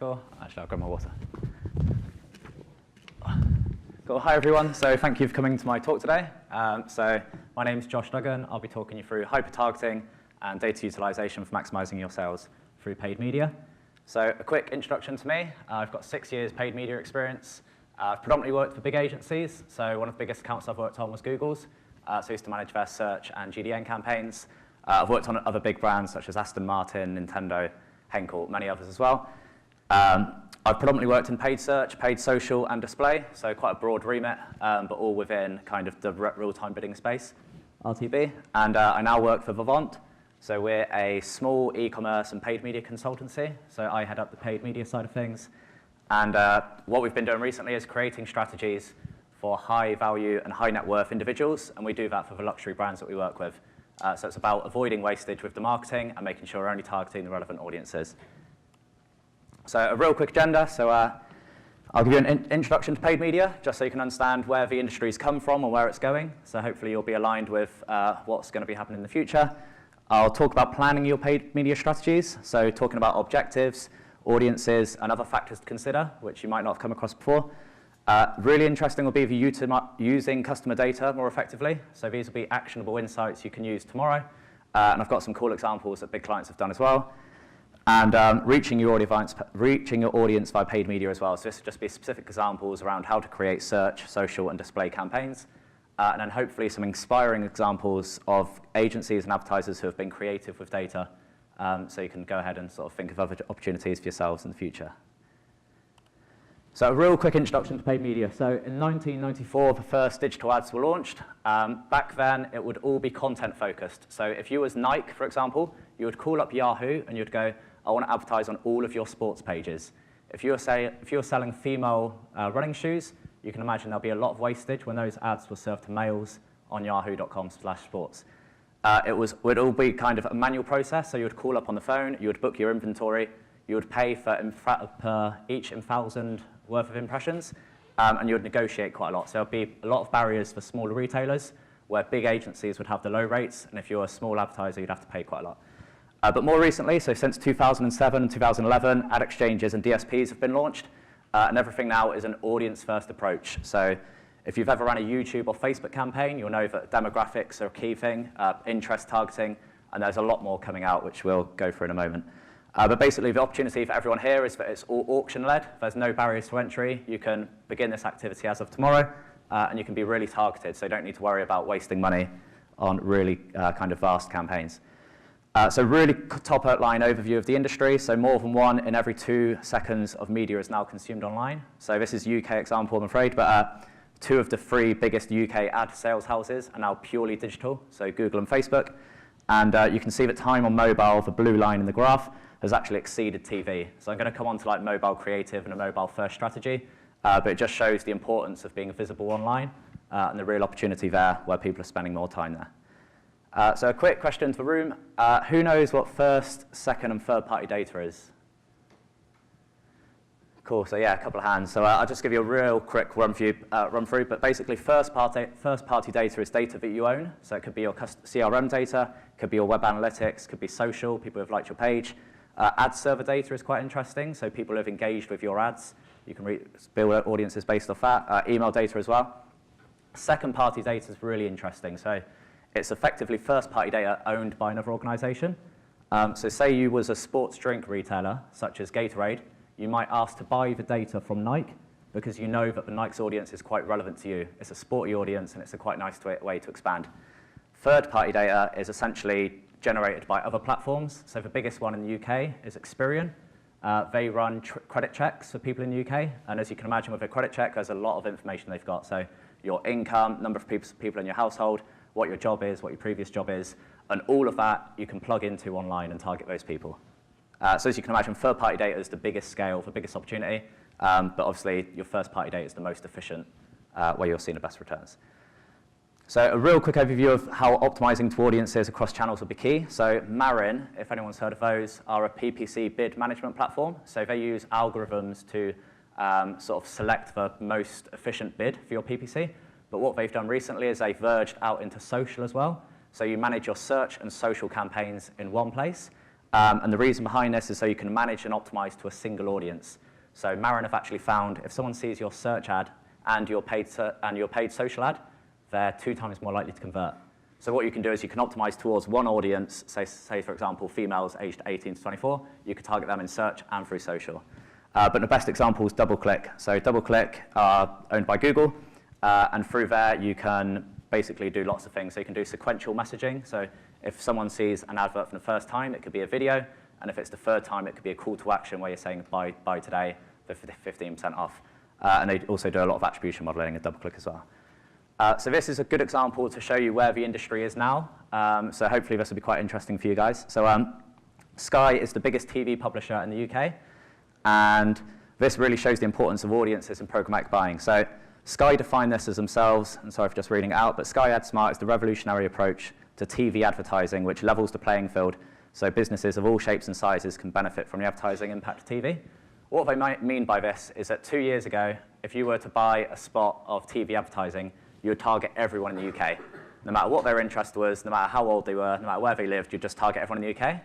Cool. Actually, I'll grab my water. Cool. Hi, everyone. So thank you for coming to my talk today. So my name's Josh Duggan. I'll be talking you through hyper-targeting and data utilization for maximizing your sales through paid media. So a quick introduction to me. I've got 6 years paid media experience. I've predominantly worked for big agencies. So one of the biggest accounts I've worked on was Google's. So I used to manage their search and GDN campaigns. I've worked on other big brands such as Aston Martin, Nintendo, Henkel, many others as well. I've predominantly worked in paid search, paid social, and display, so quite a broad remit, but all within kind of the real-time bidding space, RTB. And I now work for Vivant. So we're a small e-commerce and paid media consultancy. So I head up the paid media side of things. And what we've been doing recently is creating strategies for high-value and high-net-worth individuals, and we do that for the luxury brands that we work with. So it's about avoiding wastage with the marketing and making sure we're only targeting the relevant audiences. So a real quick agenda. So I'll give you an introduction to paid media, just so you can understand where the industry's come from and where it's going. So hopefully you'll be aligned with what's going to be happening in the future. I'll talk about planning your paid media strategies, so talking about objectives, audiences, and other factors to consider, which you might not have come across before. Really interesting will be using customer data more effectively. So these will be actionable insights you can use tomorrow. And I've got some cool examples that big clients have done as well. And reaching your audience via paid media as well. So this will just be specific examples around how to create search, social, and display campaigns. And then hopefully some inspiring examples of agencies and advertisers who have been creative with data. So you can go ahead and sort of think of other opportunities for yourselves in the future. So a real quick introduction to paid media. So in 1994, the first digital ads were launched. Back then, it would all be content focused. So if you was Nike, for example, you would call up Yahoo and you'd go, I want to advertise on all of your sports pages. If you were selling female running shoes, you can imagine there'll be a lot of wastage when those ads were served to males on yahoo.com/sports. It would all be kind of a manual process. So you would call up on the phone, you would book your inventory, you would pay for per each 1,000 worth of impressions, and you would negotiate quite a lot. So there'll be a lot of barriers for smaller retailers, where big agencies would have the low rates, and if you're a small advertiser, you'd have to pay quite a lot. But more recently, so since 2007, 2011, ad exchanges and DSPs have been launched, and everything now is an audience-first approach. So if you've ever run a YouTube or Facebook campaign, you'll know that demographics are a key thing, interest targeting, and there's a lot more coming out, which we'll go through in a moment. But basically, the opportunity for everyone here is that it's all auction-led. There's no barriers to entry. You can begin this activity as of tomorrow, and you can be really targeted, so you don't need to worry about wasting money on really kind of vast campaigns. So really top-line overview of the industry. So more than 1 in every 2 seconds of media is now consumed online. So this is UK example, I'm afraid, but 2 of the 3 biggest UK ad sales houses are now purely digital, so Google and Facebook. And you can see that time on mobile, the blue line in the graph, has actually exceeded TV. So I'm going to come on to like mobile creative and a mobile first strategy, but it just shows the importance of being visible online and the real opportunity there where people are spending more time there. So a quick question to the room. Who knows what first, second, and third-party data is? Cool, so yeah, a couple of hands. So I'll just give you a real quick run through, but basically first-party data is data that you own. So it could be your CRM data, could be your web analytics, could be social, people who have liked your page. Ad server data is quite interesting, so people who have engaged with your ads. You can build audiences based off that. Email data as well. Second-party data is really interesting. So it's effectively first-party data owned by another organization. So say you was a sports drink retailer, such as Gatorade, you might ask to buy the data from Nike because you know that the Nike's audience is quite relevant to you. It's a sporty audience, and it's a quite nice way to expand. Third-party data is essentially generated by other platforms. So the biggest one in the UK is Experian. They run credit checks for people in the UK. And as you can imagine, with a credit check, there's a lot of information they've got. So your income, number of people in your household, what your job is, what your previous job is, and all of that you can plug into online and target those people. So as you can imagine, third-party data is the biggest scale, the biggest opportunity. But obviously, your first-party data is the most efficient, where you're seeing the best returns. So a real quick overview of how optimizing to audiences across channels will be key. So Marin, if anyone's heard of those, are a PPC bid management platform. So they use algorithms to sort of select the most efficient bid for your PPC. But what they've done recently is they've verged out into social as well. So you manage your search and social campaigns in one place. And the reason behind this is so you can manage and optimize to a single audience. So Marin have actually found if someone sees your search ad and your paid social ad, they're 2 times more likely to convert. So what you can do is you can optimize towards one audience, say for example, females aged 18 to 24. You could target them in search and through social. But the best example is DoubleClick. So DoubleClick are owned by Google, and through there you can basically do lots of things. So you can do sequential messaging. So if someone sees an advert for the first time, it could be a video, and if it's the third time, it could be a call to action where you're saying buy today for 15% off. And they also do a lot of attribution modeling at DoubleClick as well. So this is a good example to show you where the industry is now. So hopefully this will be quite interesting for you guys. So Sky is the biggest TV publisher in the UK, and this really shows the importance of audiences in programmatic buying. So Sky define this as themselves, and sorry for just reading it out, but Sky AdSmart is the revolutionary approach to TV advertising, which levels the playing field so businesses of all shapes and sizes can benefit from the advertising impact of TV. What they might mean by this is that 2 years ago, if you were to buy a spot of TV advertising, you would target everyone in the UK. No matter what their interest was, no matter how old they were, no matter where they lived, you'd just target everyone in the UK.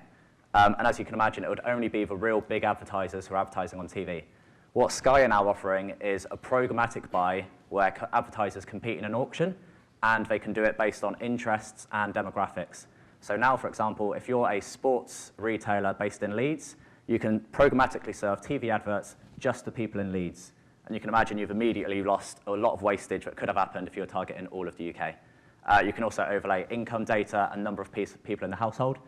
And as you can imagine, it would only be the real big advertisers who are advertising on TV. What Sky are now offering is a programmatic buy where advertisers compete in an auction, and they can do it based on interests and demographics. So now, for example, if you're a sports retailer based in Leeds, you can programmatically serve TV adverts just to people in Leeds. And you can imagine you've immediately lost a lot of wastage that could have happened if you were targeting all of the UK. You can also overlay income data and number of people in the household.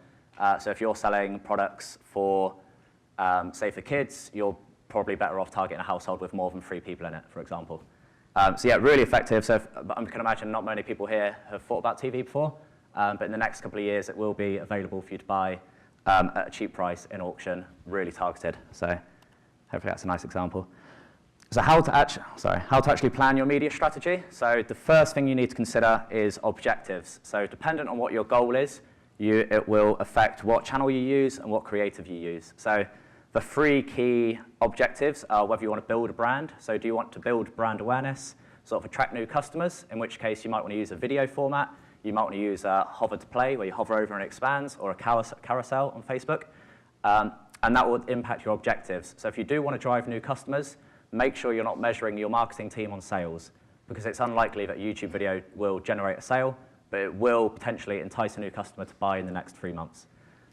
So if you're selling products for, say for kids, you're probably better off targeting a household with more than 3 people in it, for example. So yeah, really effective. So I can imagine not many people here have thought about TV before, but in the next couple of years, it will be available for you to buy at a cheap price in auction, really targeted. So hopefully that's a nice example. So how to actually plan your media strategy. So the first thing you need to consider is objectives. So dependent on what your goal is, it will affect what channel you use and what creative you use. So the 3 key objectives are whether you want to build a brand. So do you want to build brand awareness, sort of attract new customers, in which case you might want to use a video format. You might want to use a hover to play, where you hover over and it expands, or a carousel on Facebook. And that will impact your objectives. So if you do want to drive new customers, make sure you're not measuring your marketing team on sales, because it's unlikely that a YouTube video will generate a sale, but it will potentially entice a new customer to buy in the next 3 months,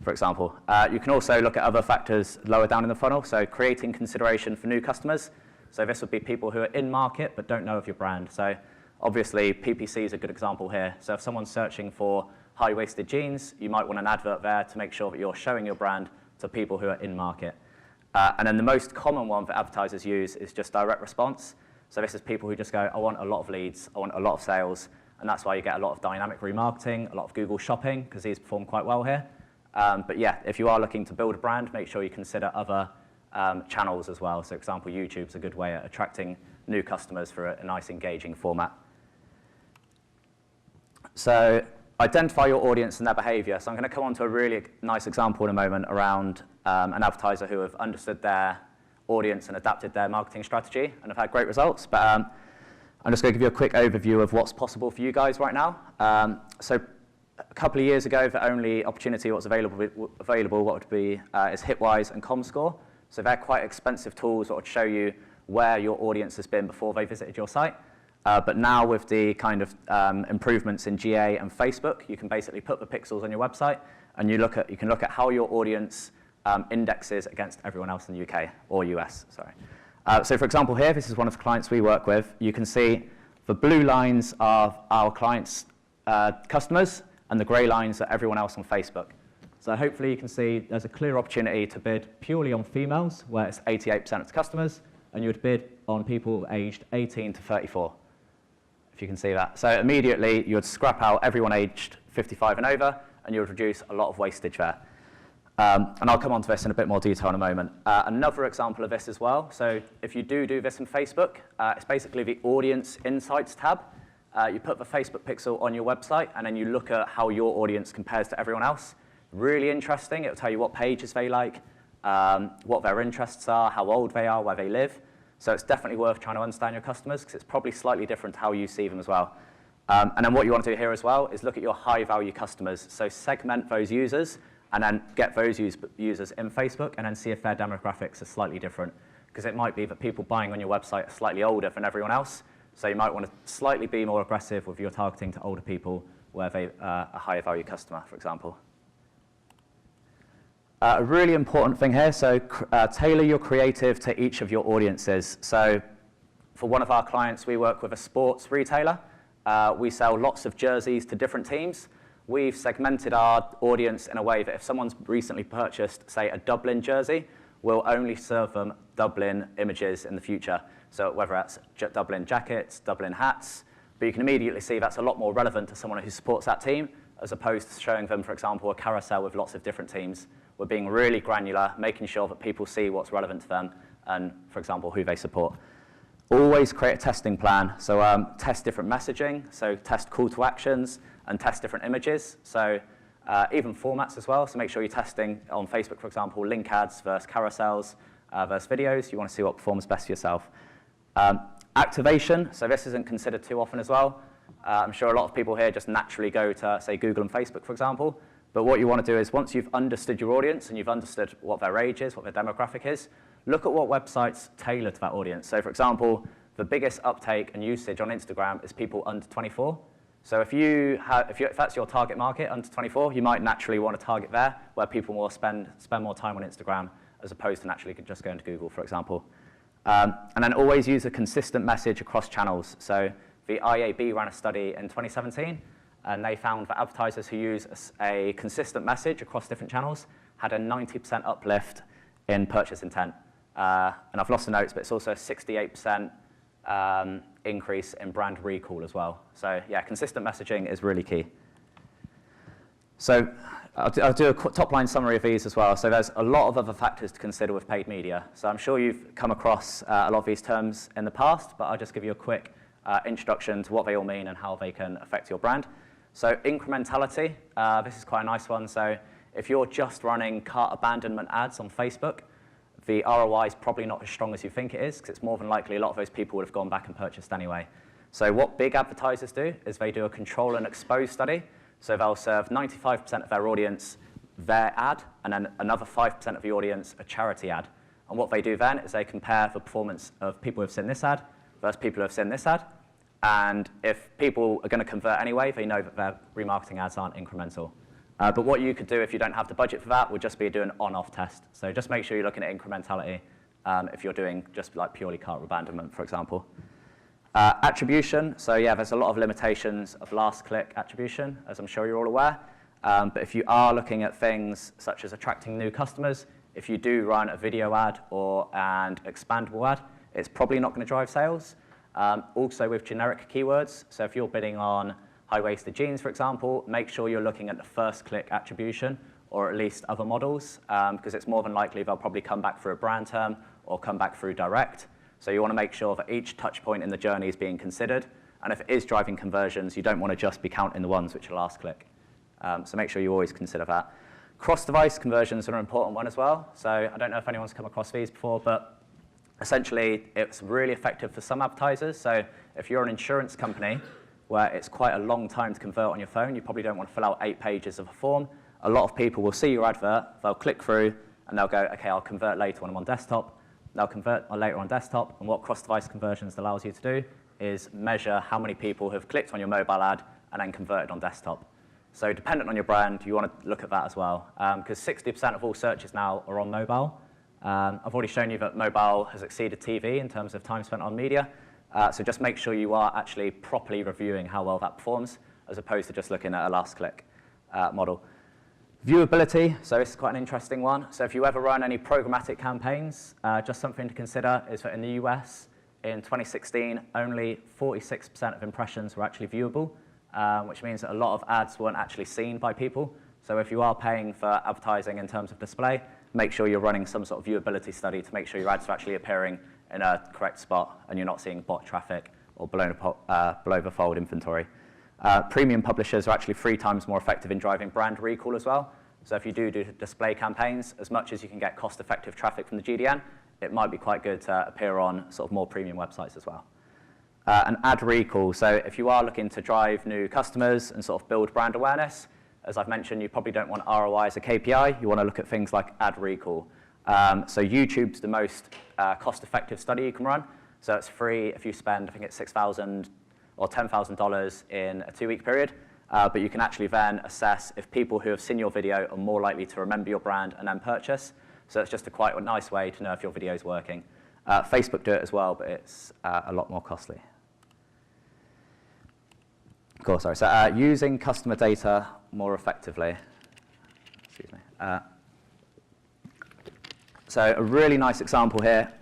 for example. You can also look at other factors lower down in the funnel, so creating consideration for new customers. So this would be people who are in market but don't know of your brand. So obviously, PPC is a good example here. So if someone's searching for high-waisted jeans, you might want an advert there to make sure that you're showing your brand to people who are in market. And then the most common one that advertisers use is just direct response. So this is people who just go, I want a lot of leads, I want a lot of sales, and that's why you get a lot of dynamic remarketing, a lot of Google shopping, because these perform quite well here. But yeah, if you are looking to build a brand, make sure you consider other channels as well. So for example, YouTube's a good way at attracting new customers for a nice engaging format. So identify your audience and their behavior. So I'm going to come on to a really nice example in a moment around an advertiser who have understood their audience and adapted their marketing strategy and have had great results. But I'm just going to give you a quick overview of what's possible for you guys right now. So a couple of years ago, the only opportunity what's available what would be is Hitwise and ComScore. So they're quite expensive tools that would show you where your audience has been before they visited your site. But now with the kind of improvements in GA and Facebook, you can basically put the pixels on your website, and you can look at how your audience indexes against everyone else in the UK or US. Sorry. So for example, here, this is one of the clients we work with. You can see the blue lines are our clients' customers, and the grey lines are everyone else on Facebook. So hopefully you can see there's a clear opportunity to bid purely on females, where it's 88% of the customers, and you would bid on people aged 18 to 34, if you can see that. So immediately you would scrap out everyone aged 55 and over, and you would reduce a lot of wastage there. And I'll come on to this in a bit more detail in a moment. Another example of this as well, so if you do this in Facebook, it's basically the Audience Insights tab. You put the Facebook pixel on your website, and then you look at how your audience compares to everyone else. Really interesting. It will tell you what pages they like, what their interests are, how old they are, where they live. So it's definitely worth trying to understand your customers, because it's probably slightly different to how you see them as well. And then what you want to do here as well is look at your high-value customers. So segment those users and then get those users in Facebook and then see if their demographics are slightly different. Because it might be that people buying on your website are slightly older than everyone else. So you might want to slightly be more aggressive with your targeting to older people where they are a higher value customer, for example. A really important thing here, so tailor your creative to each of your audiences. So for one of our clients, we work with a sports retailer. We sell lots of jerseys to different teams. We've segmented our audience in a way that if someone's recently purchased, say, a Dublin jersey, we'll only serve them Dublin images in the future. So whether that's Dublin jackets, Dublin hats, but you can immediately see that's a lot more relevant to someone who supports that team, as opposed to showing them, for example, a carousel with lots of different teams. We're being really granular, making sure that people see what's relevant to them and, for example, who they support. Always create a testing plan. So test different messaging, so test call to actions, and test different images. So even formats as well. So make sure you're testing on Facebook, for example, link ads versus carousels versus videos. You want to see what performs best for yourself. Activation. So this isn't considered too often as well. I'm sure a lot of people here just naturally go to, say, Google and Facebook, for example. But what you want to do is once you've understood your audience and you've understood what their age is, what their demographic is, look at what websites tailor to that audience. So for example, the biggest uptake and usage on Instagram is people under 24. So if that's your target market, under 24, you might naturally want to target there, where people will spend more time on Instagram as opposed to naturally just going to Google, for example. And then always use a consistent message across channels. So the IAB ran a study in 2017, and they found that advertisers who use a consistent message across different channels had a 90% uplift in purchase intent. And I've lost the notes, but it's also a 68% increase in brand recall as well. So yeah, consistent messaging is really key. So I'll do a top-line summary of these as well. So there's a lot of other factors to consider with paid media. So I'm sure you've come across a lot of these terms in the past, but I'll just give you a quick introduction to what they all mean and how they can affect your brand. So incrementality, this is quite a nice one. So if you're just running cart abandonment ads on Facebook, the ROI is probably not as strong as you think it is, because it's more than likely a lot of those people would have gone back and purchased anyway. So what big advertisers do is they do a control and expose study. So they'll serve 95% of their audience their ad, and then another 5% of the audience a charity ad. And what they do then is they compare the performance of people who have seen this ad versus people who have seen this ad. And if people are going to convert anyway, they know that their remarketing ads aren't incremental. But what you could do if you don't have the budget for that would just be do an on-off test. So just make sure you're looking at incrementality if you're doing just like purely cart abandonment, for example. Attribution. So yeah, there's a lot of limitations of last-click attribution, as I'm sure you're all aware. But if you are looking at things such as attracting new customers, if you do run a video ad or an expandable ad, it's probably not going to drive sales. Also with generic keywords, so if you're bidding on high-waisted jeans, for example, make sure you're looking at the first-click attribution, or at least other models, because it's more than likely they'll probably come back through a brand term or come back through direct. So you want to make sure that each touch point in the journey is being considered, and if it is driving conversions, you don't want to just be counting the ones which are last-click. So make sure you always consider that. Cross-device conversions are an important one as well. So I don't know if anyone's come across these before, but essentially, it's really effective for some advertisers. So if you're an insurance company where it's quite a long time to convert on your phone, you probably don't want to fill out 8 pages of a form. A lot of people will see your advert, they'll click through, and they'll go, okay, I'll convert later when I'm on desktop. They'll convert later on desktop, and what cross-device conversions allows you to do is measure how many people have clicked on your mobile ad and then converted on desktop. So dependent on your brand, you want to look at that as well, because 60% of all searches now are on mobile. I've already shown you that mobile has exceeded TV in terms of time spent on media. So just make sure you are actually properly reviewing how well that performs, as opposed to just looking at a last-click model. Viewability, so this is quite an interesting one. So if you ever run any programmatic campaigns, just something to consider is that in the US, in 2016, only 46% of impressions were actually viewable, which means that a lot of ads weren't actually seen by people. So if you are paying for advertising in terms of display, make sure you're running some sort of viewability study to make sure your ads are actually appearing in a correct spot and you're not seeing bot traffic or below the fold inventory. Premium publishers are actually 3 times more effective in driving brand recall as well. So if you do display campaigns, as much as you can get cost-effective traffic from the GDN, it might be quite good to appear on sort of more premium websites as well. And ad recall. So if you are looking to drive new customers and sort of build brand awareness, as I've mentioned, you probably don't want ROI as a KPI. You want to look at things like ad recall. So YouTube's the most cost-effective study you can run. So it's free if you spend, I think it's $6,000 or $10,000 in a 2-week period. But you can actually then assess if people who have seen your video are more likely to remember your brand and then purchase. So it's just quite a nice way to know if your video is working. Facebook do it as well, but it's a lot more costly. Cool, sorry. So using customer data more effectively. Excuse me. So a really nice example here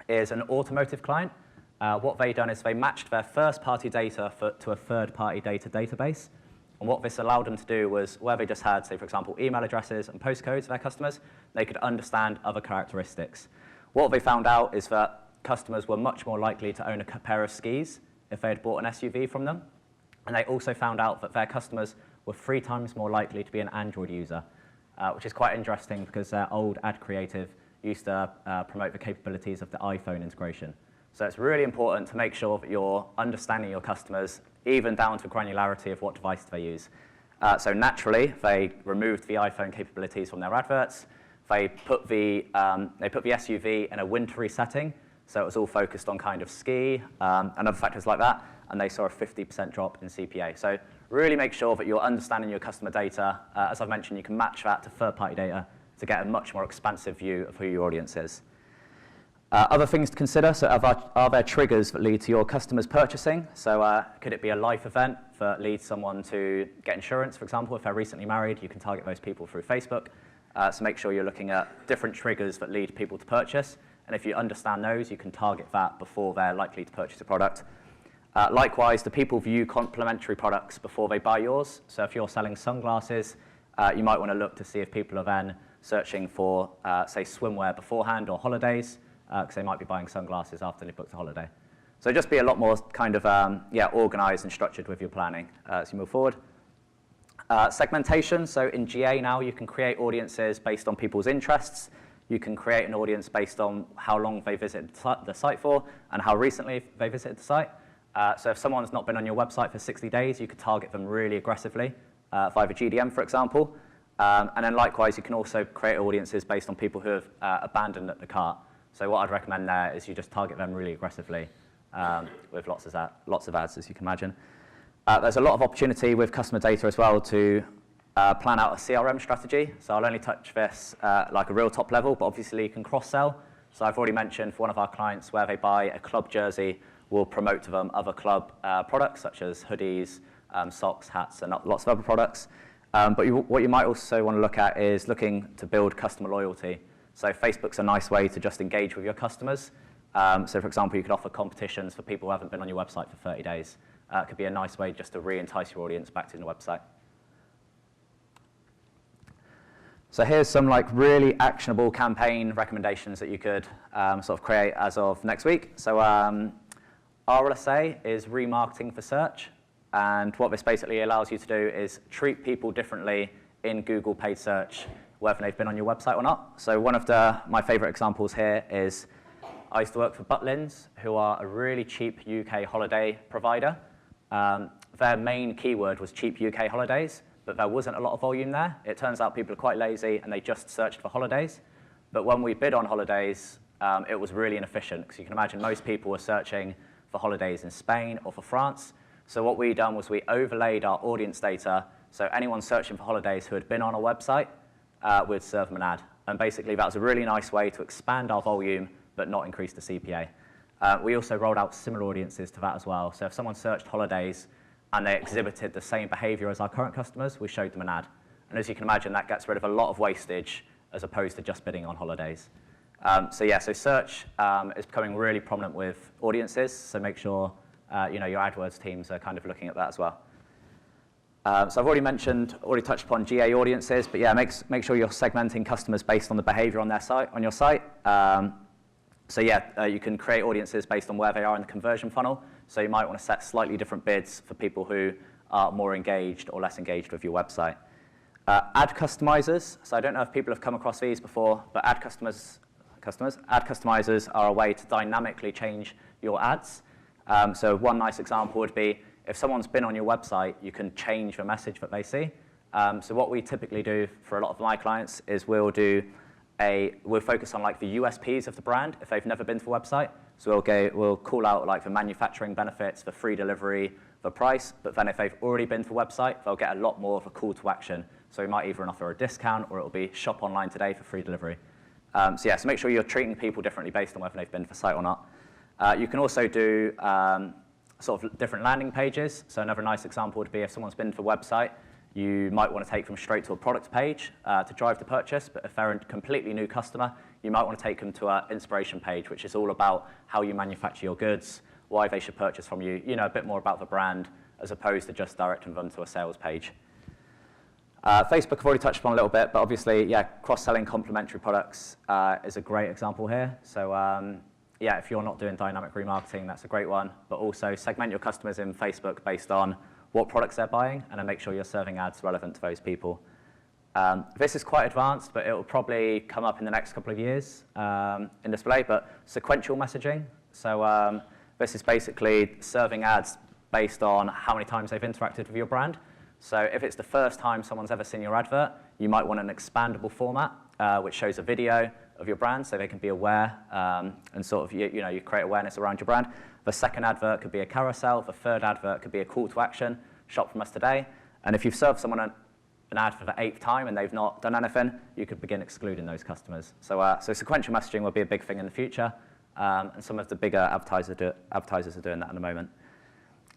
is an automotive client. What they've done is they matched their first-party data to a third-party data database. And what this allowed them to do was, where they just had, say, for example, email addresses and postcodes of their customers, they could understand other characteristics. What they found out is that customers were much more likely to own a pair of skis if they had bought an SUV from them. And they also found out that their customers were 3 times more likely to be an Android user, which is quite interesting because their old ad creative used to promote the capabilities of the iPhone integration. So it's really important to make sure that you're understanding your customers, even down to granularity of what device they use. So naturally, they removed the iPhone capabilities from their adverts. They put the SUV in a wintry setting, so it was all focused on kind of ski and other factors like that, and they saw a 50% drop in CPA. So really make sure that you're understanding your customer data. As I've mentioned, you can match that to third-party data to get a much more expansive view of who your audience is. Other things to consider, so are there triggers that lead to your customers purchasing? So could it be a life event that leads someone to get insurance, for example? If they're recently married, you can target those people through Facebook. So make sure you're looking at different triggers that lead people to purchase. And if you understand those, you can target that before they're likely to purchase a product. Likewise, do people view complementary products before they buy yours? So if you're selling sunglasses, you might want to look to see if people are then searching for, say, swimwear beforehand or holidays, because they might be buying sunglasses after they booked a holiday. So just be a lot more kind of organized and structured with your planning as you move forward. Segmentation, so in GA now you can create audiences based on people's interests. You can create an audience based on how long they visited the site for and how recently they visited the site. So if someone's not been on your website for 60 days, you could target them really aggressively via GDM, for example. And then likewise, you can also create audiences based on people who have abandoned the cart. So what I'd recommend there is you just target them really aggressively with lots of ads, as you can imagine. There's a lot of opportunity with customer data as well to plan out a CRM strategy. So I'll only touch this like a real top level, but obviously you can cross-sell. So I've already mentioned for one of our clients where they buy a club jersey, we'll promote to them other club products such as hoodies, socks, hats, and lots of other products. But what you might also want to look at is looking to build customer loyalty. So Facebook's a nice way to just engage with your customers. So for example, you could offer competitions for people who haven't been on your website for 30 days. It could be a nice way just to re-entice your audience back to the website. So here's some like really actionable campaign recommendations that you could sort of create as of next week. So RLSA is remarketing for search. And what this basically allows you to do is treat people differently in Google paid search, whether they've been on your website or not. So one of my favorite examples here is I used to work for Butlins, who are a really cheap UK holiday provider. Their main keyword was cheap UK holidays, but there wasn't a lot of volume there. It turns out people are quite lazy and they just searched for holidays. But when we bid on holidays, it was really inefficient, because you can imagine most people were searching for holidays in Spain or for France. So what we done was we overlaid our audience data, so anyone searching for holidays who had been on a website, we'd serve them an ad. And basically that was a really nice way to expand our volume but not increase the CPA. We also rolled out similar audiences to that as well. So if someone searched holidays and they exhibited the same behavior as our current customers, we showed them an ad. And as you can imagine, that gets rid of a lot of wastage as opposed to just bidding on holidays. So search is becoming really prominent with audiences, so make sure your AdWords teams are kind of looking at that as well. So I've already touched upon GA audiences, but yeah, make sure you're segmenting customers based on the behavior on your site. You can create audiences based on where they are in the conversion funnel. So you might want to set slightly different bids for people who are more engaged or less engaged with your website. Ad customizers. So I don't know if people have come across these before, but ad customizers are a way to dynamically change your ads. So one nice example would be if someone's been on your website, you can change the message that they see. So what we typically do for a lot of my clients is we'll focus on like the USPs of the brand if they've never been to a website. So we'll call out like the manufacturing benefits, the free delivery, the price, but then if they've already been to a website, they'll get a lot more of a call to action. So we might either offer a discount or it'll be shop online today for free delivery. So make sure you're treating people differently based on whether they've been to the site or not. You can also do sort of different landing pages. So another nice example would be if someone's been to the website, you might want to take them straight to a product page to drive the purchase, but if they're a completely new customer, you might want to take them to an inspiration page, which is all about how you manufacture your goods, why they should purchase from you, a bit more about the brand, as opposed to just directing them to a sales page. Facebook I've already touched upon a little bit, but obviously, cross-selling complementary products is a great example here. So if you're not doing dynamic remarketing, that's a great one, but also segment your customers in Facebook based on what products they're buying, and then make sure you're serving ads relevant to those people. This is quite advanced, but it will probably come up in the next couple of years in display, but sequential messaging. So this is basically serving ads based on how many times they've interacted with your brand. So if it's the first time someone's ever seen your advert, you might want an expandable format, which shows a video of your brand so they can be aware and sort of, you create awareness around your brand. The second advert could be a carousel. The third advert could be a call to action, shop from us today. And if you've served someone an ad for the 8th time and they've not done anything, you could begin excluding those customers. So sequential messaging will be a big thing in the future, and some of the bigger advertisers are doing that at the moment.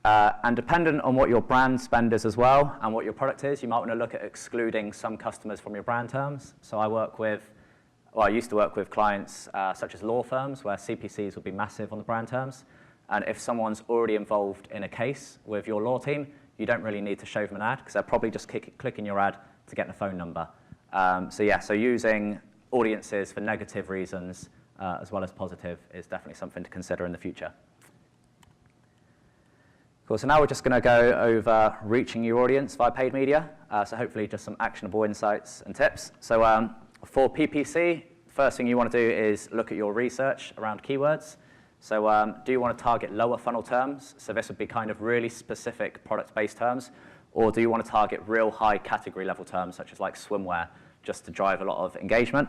And dependent on what your brand spend is as well and what your product is, you might want to look at excluding some customers from your brand terms. So I used to work with clients such as law firms where CPCs would be massive on the brand terms. And if someone's already involved in a case with your law team, you don't really need to show them an ad because they're probably just clicking your ad to get the phone number. So using audiences for negative reasons as well as positive is definitely something to consider in the future. Cool, so now we're just going to go over reaching your audience via paid media. So hopefully just some actionable insights and tips. So for PPC, first thing you want to do is look at your research around keywords. So do you want to target lower funnel terms? So this would be kind of really specific product-based terms. Or do you want to target real high category level terms, such as like swimwear, just to drive a lot of engagement?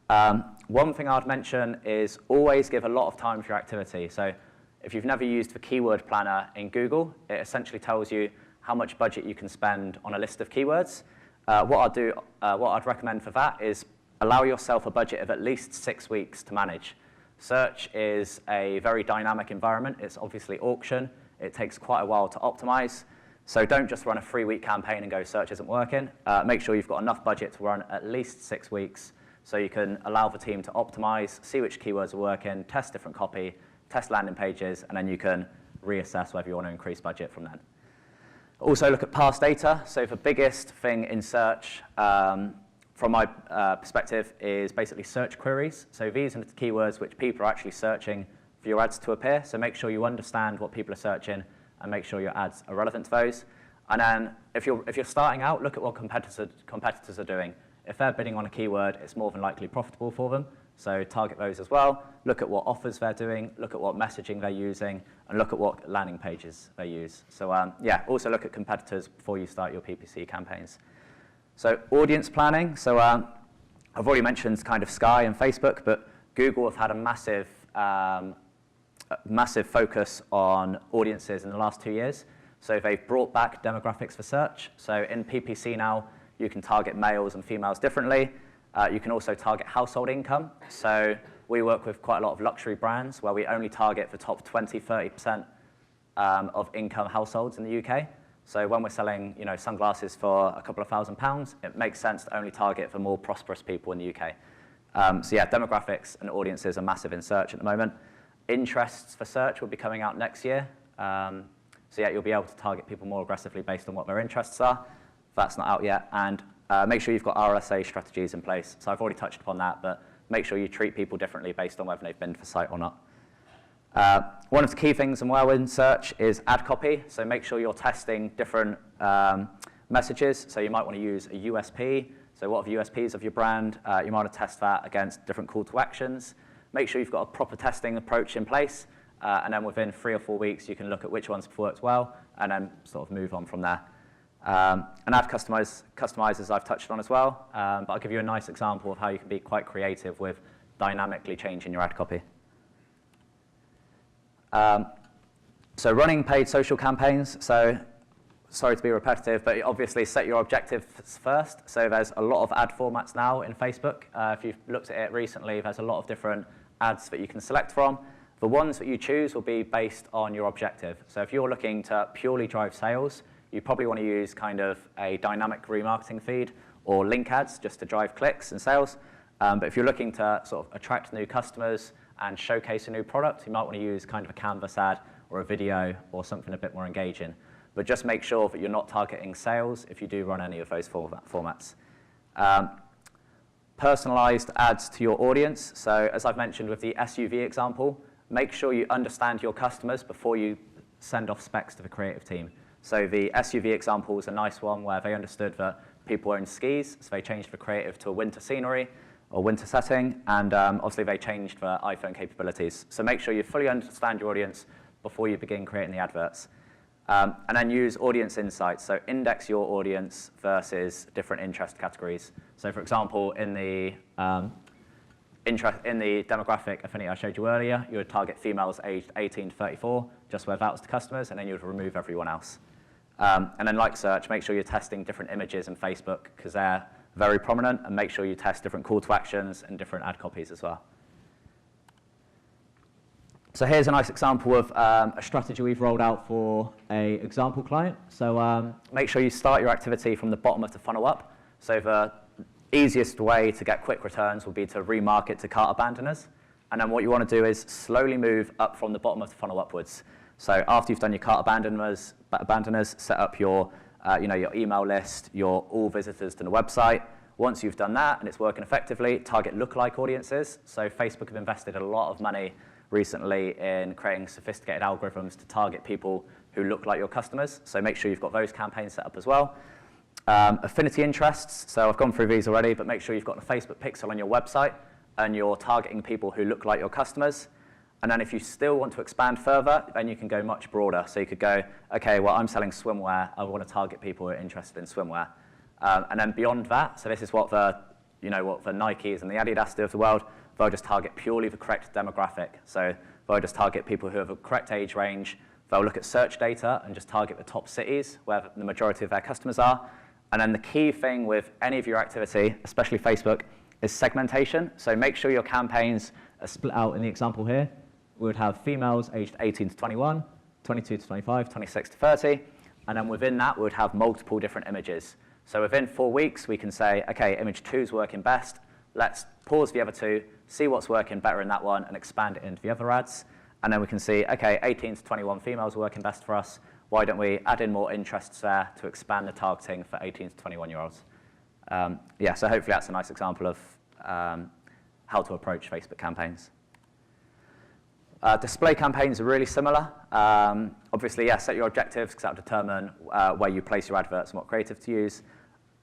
One thing I'd mention is always give a lot of time for your activity. So if you've never used the keyword planner in Google, it essentially tells you how much budget you can spend on a list of keywords. What I'd recommend for that is allow yourself a budget of at least 6 weeks to manage. Search is a very dynamic environment. It's obviously auction. It takes quite a while to optimize. So don't just run a 3-week campaign and go search isn't working. Make sure you've got enough budget to run at least 6 weeks so you can allow the team to optimize, see which keywords are working, test different copy, test landing pages, and then you can reassess whether you want to increase budget from then. Also look at past data. So the biggest thing in search from my perspective is basically search queries. So these are the keywords which people are actually searching for your ads to appear. So make sure you understand what people are searching and make sure your ads are relevant to those. And then if you're starting out, look at what competitors are doing. If they're bidding on a keyword, it's more than likely profitable for them. So target those as well. Look at what offers they're doing, look at what messaging they're using, and look at what landing pages they use. So also look at competitors before you start your PPC campaigns. So audience planning. So I've already mentioned kind of Sky and Facebook, but Google have had a massive focus on audiences in the last 2 years. So they've brought back demographics for search. So in PPC now, you can target males and females differently. You can also target household income. So we work with quite a lot of luxury brands where we only target the top 20, 30% of income households in the UK. So when we're selling sunglasses for a couple of £1,000, it makes sense to only target the more prosperous people in the UK. Demographics and audiences are massive in search at the moment. Interests for search will be coming out next year. You'll be able to target people more aggressively based on what their interests are. That's not out yet. And make sure you've got RSA strategies in place. So I've already touched upon that, but make sure you treat people differently based on whether they've been to the site or not. One of the key things in in search is ad copy. So make sure you're testing different messages. So you might want to use a USP. So what are the USPs of your brand? You might want to test that against different call to actions. Make sure you've got a proper testing approach in place. And then within 3 or 4 weeks, you can look at which ones have worked well and then sort of move on from there. And ad customizers I've touched on as well, but I'll give you a nice example of how you can be quite creative with dynamically changing your ad copy. So running paid social campaigns, so sorry to be repetitive, but obviously set your objectives first. So there's a lot of ad formats now in Facebook. If you've looked at it recently, there's a lot of different ads that you can select from. The ones that you choose will be based on your objective. So if you're looking to purely drive sales, you probably want to use kind of a dynamic remarketing feed or link ads just to drive clicks and sales. But if you're looking to sort of attract new customers and showcase a new product, you might want to use kind of a canvas ad or a video or something a bit more engaging. But just make sure that you're not targeting sales if you do run any of those formats. Personalized ads to your audience. So as I've mentioned with the SUV example, make sure you understand your customers before you send off specs to the creative team. So the SUV example is a nice one where they understood that people own skis, so they changed the creative to a winter scenery or winter setting, and obviously they changed the iPhone capabilities. So make sure you fully understand your audience before you begin creating the adverts. And then use audience insights, so index your audience versus different interest categories. So for example, in the demographic affinity I showed you earlier, you would target females aged 18 to 34, just where that was to customers, and then you would remove everyone else. And then like search, make sure you're testing different images in Facebook because they're very prominent, and make sure you test different call to actions and different ad copies as well. So here's a nice example of a strategy we've rolled out for an example client. So make sure you start your activity from the bottom of the funnel up. So the easiest way to get quick returns will be to remarket to cart abandoners. And then what you want to do is slowly move up from the bottom of the funnel upwards. So after you've done your cart abandoners, set up your, your email list, your all visitors to the website. Once you've done that and it's working effectively, target lookalike audiences. So Facebook have invested a lot of money recently in creating sophisticated algorithms to target people who look like your customers. So make sure you've got those campaigns set up as well. Affinity interests, so I've gone through these already, but make sure you've got the Facebook pixel on your website and you're targeting people who look like your customers. And then if you still want to expand further, then you can go much broader. So you could go, okay, well, I'm selling swimwear. I want to target people who are interested in swimwear. And then beyond that, so this is what the Nikes and the Adidas do of the world. They'll just target purely the correct demographic. So they'll just target people who have a correct age range. They'll look at search data and just target the top cities where the majority of their customers are. And then the key thing with any of your activity, especially Facebook, is segmentation. So make sure your campaigns are split out in the example here. We would have females aged 18 to 21, 22 to 25, 26 to 30. And then within that, we would have multiple different images. So within 4 weeks, we can say, okay, image 2 is working best. Let's pause the other 2, see what's working better in that one, and expand it into the other ads. And then we can see, okay, 18 to 21 females are working best for us. Why don't we add in more interests there to expand the targeting for 18 to 21-year-olds? So hopefully that's a nice example of how to approach Facebook campaigns. Display campaigns are really similar. Obviously, set your objectives because that will determine where you place your adverts and what creative to use.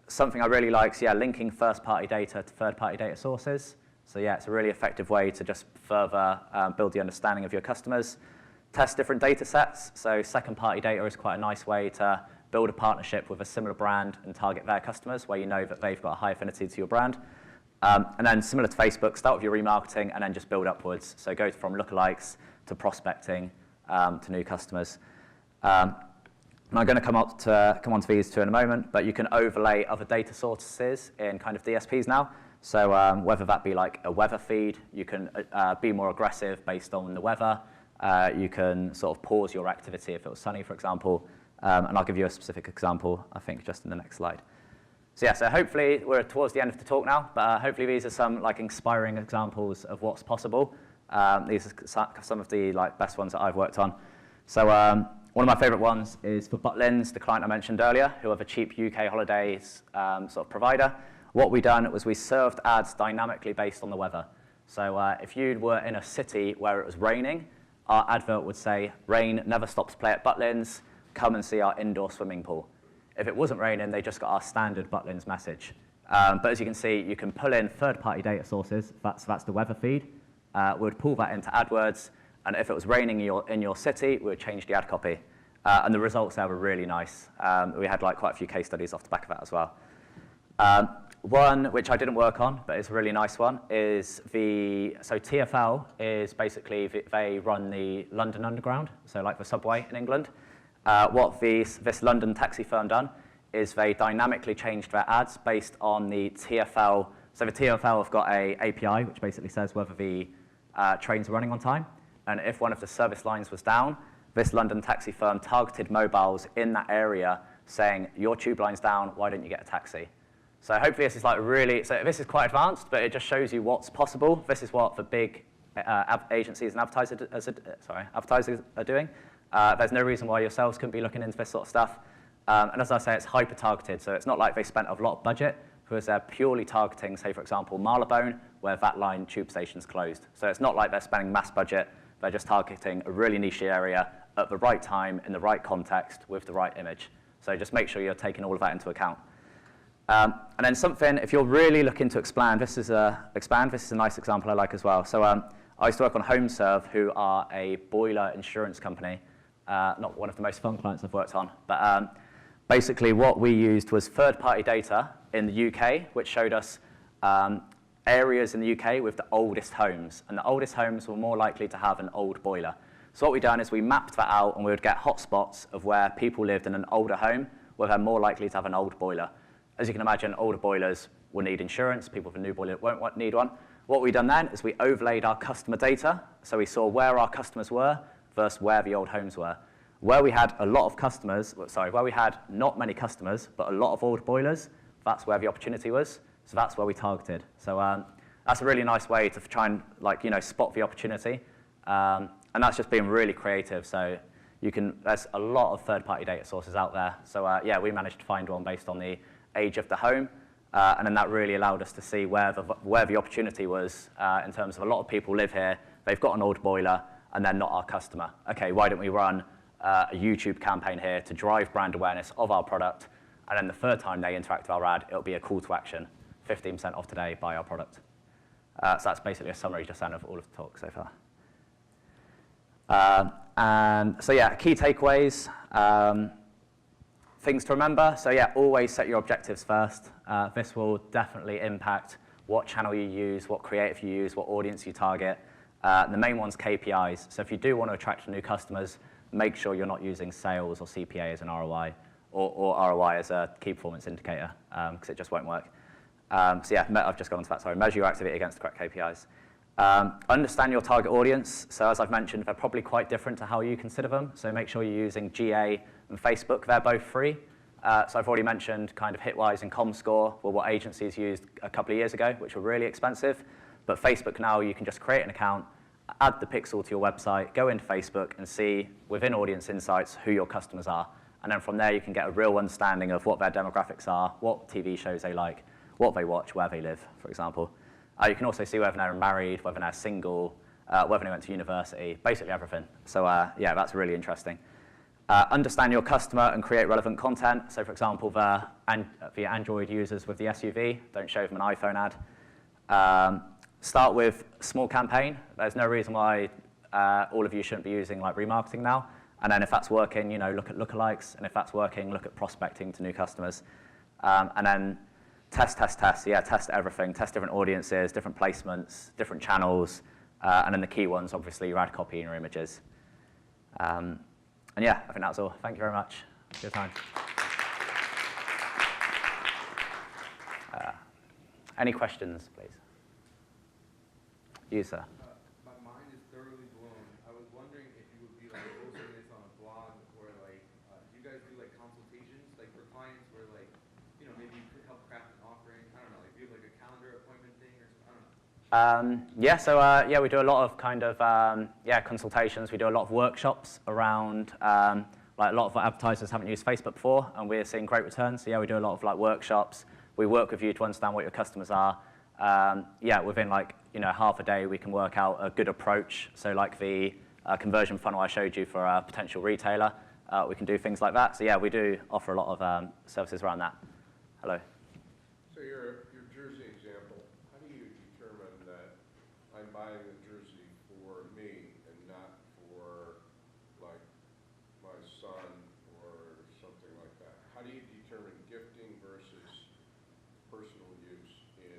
Something I really like is linking first-party data to third-party data sources. So it's a really effective way to just further build the understanding of your customers. Test different data sets. So second-party data is quite a nice way to build a partnership with a similar brand and target their customers where you know that they've got a high affinity to your brand. And then similar to Facebook, start with your remarketing and then just build upwards. So go from lookalikes to prospecting to new customers. And I'm going to come on to these two in a moment, but you can overlay other data sources in kind of DSPs now. So whether that be like a weather feed, you can be more aggressive based on the weather. You can sort of pause your activity if it was sunny, for example. And I'll give you a specific example, I think, just in the next slide. So hopefully we're towards the end of the talk now, but hopefully these are some inspiring examples of what's possible. These are some of the best ones that I've worked on. So one of my favorite ones is for Butlins, the client I mentioned earlier, who have a cheap UK holidays sort of provider. What we done was we served ads dynamically based on the weather. So if you were in a city where it was raining, our advert would say, rain never stops play at Butlins, come and see our indoor swimming pool. If it wasn't raining, they just got our standard Butlins message. But as you can see, you can pull in third-party data sources. That's the weather feed. We would pull that into AdWords, and if it was raining in your city, we would change the ad copy. And the results there were really nice. We had like quite a few case studies off the back of that as well. One which I didn't work on, but it's a really nice one, is so TfL is basically, they run the London Underground, so like the subway in England. What this London taxi firm done is they dynamically changed their ads based on the TfL. So the TfL have got a API, which basically says whether the trains are running on time. And if one of the service lines was down, this London taxi firm targeted mobiles in that area saying, your tube line's down, why don't you get a taxi? So hopefully this is like really, so this is quite advanced, but it just shows you what's possible. This is what the big agencies and advertisers are doing. There's no reason why yourselves couldn't be looking into this sort of stuff. And as I say, it's hyper-targeted, so it's not like they spent a lot of budget, because they're purely targeting, say, for example, Marylebone, where that line tube station's closed. So it's not like they're spending mass budget, they're just targeting a really niche area at the right time, in the right context, with the right image. So just make sure you're taking all of that into account. And then something, if you're really looking to expand, this is a nice example I like as well. So I used to work on HomeServe, who are a boiler insurance company. Not one of the most fun clients I've worked on, but basically what we used was third-party data in the UK, which showed us areas in the UK with the oldest homes, and the oldest homes were more likely to have an old boiler. So what we've done is we mapped that out, and we would get hotspots of where people lived in an older home, where they're more likely to have an old boiler. As you can imagine, older boilers will need insurance. People with a new boiler won't need one. What we've done then is we overlaid our customer data, so we saw where our customers were versus where the old homes were. Where we had a lot of customers, where we had not many customers, but a lot of old boilers, that's where the opportunity was. So that's where we targeted. So that's a really nice way to try and spot the opportunity. And that's just being really creative. So there's a lot of third-party data sources out there. So yeah, we managed to find one based on the age of the home. And then that really allowed us to see where the opportunity was in terms of a lot of people live here, they've got an old boiler, and they're not our customer. Okay, why don't we run a YouTube campaign here to drive brand awareness of our product, and then the third time they interact with our ad, it'll be a call to action, 15% off today, buy our product. So that's basically a summary just of all of the talk so far. And so yeah, key takeaways, things to remember. So yeah, always set your objectives first. This will definitely impact what channel you use, what creative you use, what audience you target. The main one's KPIs. So if you do want to attract new customers, make sure you're not using sales or CPA as an ROI, or ROI as a key performance indicator, because it just won't work. So yeah, I've just gone on to that, sorry. Measure your activity against the correct KPIs. Understand your target audience. So as I've mentioned, they're probably quite different to how you consider them. So make sure you're using GA and Facebook. They're both free. So I've already mentioned kind of Hitwise and ComScore were what agencies used a couple of years ago, which were really expensive. But Facebook now, you can just create an account, add the pixel to your website, go into Facebook and see within Audience Insights who your customers are. And then from there, you can get a real understanding of what their demographics are, what TV shows they like, what they watch, where they live, for example. You can also see whether they're married, whether they're single, whether they went to university, basically everything. So yeah, that's really interesting. Understand your customer and create relevant content. So for example, the Android users with the SUV, don't show them an iPhone ad. Start with small campaign. There's no reason why all of you shouldn't be using like remarketing now. And then if that's working, look at lookalikes. And if that's working, look at prospecting to new customers. And then test. Yeah, test everything. Test different audiences, different placements, different channels. And then the key ones, obviously, your ad copy and your images. And yeah, I think that's all. Thank you very much for your time. Any questions, please? You, sir. My mind is thoroughly blown. I was wondering if you would be like posting this on a blog, or like, do you guys do like consultations, like for clients, where like, maybe you could help craft an offering? I don't know, like do you have like a calendar appointment thing or something? I don't know. Yeah, so yeah, we do a lot of kind of consultations. We do a lot of workshops around like a lot of advertisers haven't used Facebook before, and we're seeing great returns. So yeah, we do a lot of like workshops. We work with you to understand what your customers are. Yeah, within like half a day, we can work out a good approach. So like the conversion funnel I showed you for a potential retailer, we can do things like that. So yeah, we do offer a lot of services around that. Hello. So your jersey example, how do you determine that I'm buying a jersey for me and not for like my son how do you determine gifting versus personal use in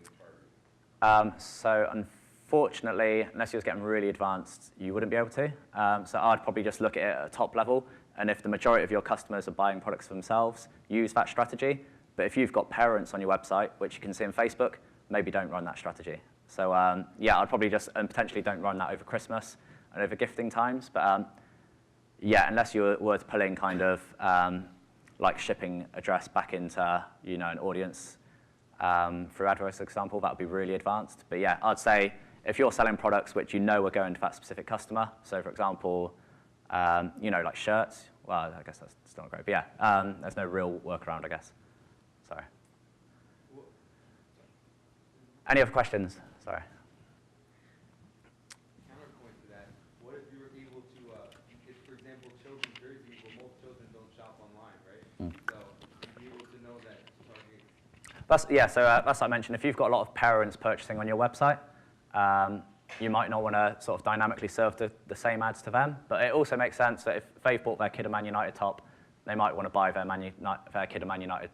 targeting? So unfortunately, unless you was getting really advanced, you wouldn't be able to. So I'd probably just look at it at a top level. And if the majority of your customers are buying products for themselves, use that strategy. But if you've got parents on your website, which you can see on Facebook, maybe don't run that strategy. So yeah, I'd probably just, and potentially don't run that over Christmas and over gifting times. But yeah, unless you're worth pulling kind of like shipping address back into an audience through AdWords, for example, that would be really advanced. But yeah, I'd say if you're selling products which are going to that specific customer, so for example, like shirts, well, I guess that's still not great. But yeah, there's no real workaround, I guess. Sorry. Any other questions? Sorry. Counterpoint to that, what if you were able to, if, for example, children's jerseys, well, most children don't shop online, right? So you'd be able to know that target. So that's what I mentioned. If you've got a lot of parents purchasing on your website, you might not want to sort of dynamically serve the same ads to them. But it also makes sense that if they've bought their Kid a Man United top, they might want to buy their Kid a Man United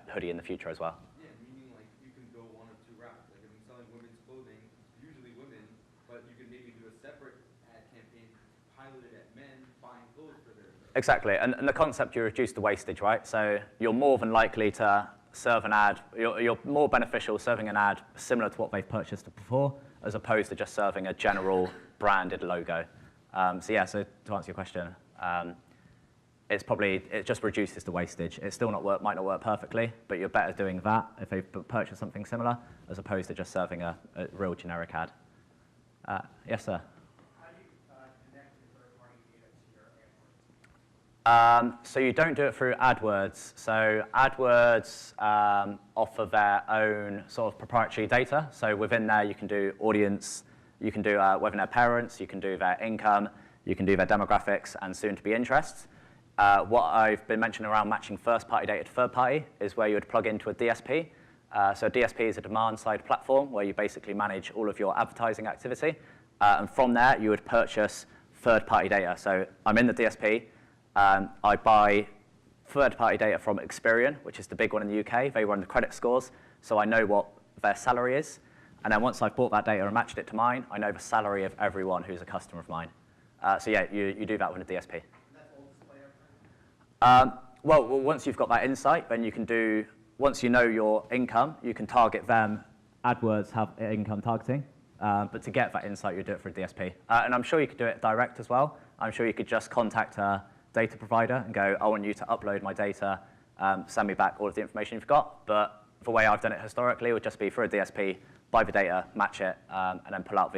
hoodie in the future as well. Yeah, meaning like you can go one of two routes. Like if I'm selling women's clothing, usually women, but you can maybe do a separate ad campaign piloted at men buying clothes for their. Exactly, and the concept, you reduce the wastage, right? So you're more than likely to serve an ad, you're more beneficial serving an ad similar to what they've purchased before, as opposed to just serving a general branded logo. So yeah, so to answer your question, it just reduces the wastage. It still might not work perfectly, but you're better doing that if they've purchased something similar, as opposed to just serving a real generic ad. Yes, sir? How do you connect the third-party data to your AdWords? So you don't do it through AdWords. So AdWords offer their own sort of proprietary data. So within there, you can do audience, you can do within their parents, you can do their income, you can do their demographics, and soon-to-be interests. What I've been mentioning around matching first-party data to third-party is where you would plug into a DSP. So a DSP is a demand-side platform where you basically manage all of your advertising activity. And from there, you would purchase third-party data. So I'm in the DSP. I buy third-party data from Experian, which is the big one in the UK. They run the credit scores, so I know what their salary is. And then once I've bought that data and matched it to mine, I know the salary of everyone who's a customer of mine. So yeah, you do that with a DSP. Well, once you've got that insight, then you can do, once you know your income, you can target them. AdWords have income targeting. But to get that insight, you do it through DSP. And I'm sure you could do it direct as well. I'm sure you could just contact a data provider and go, I want you to upload my data, send me back all of the information you've got. But the way I've done it historically would just be through a DSP, buy the data, match it, and then pull out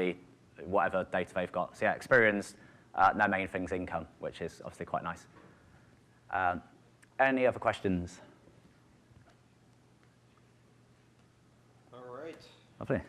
whatever data they've got. So yeah, Experian's their main thing's income, which is obviously quite nice. Any other questions? All right. Lovely.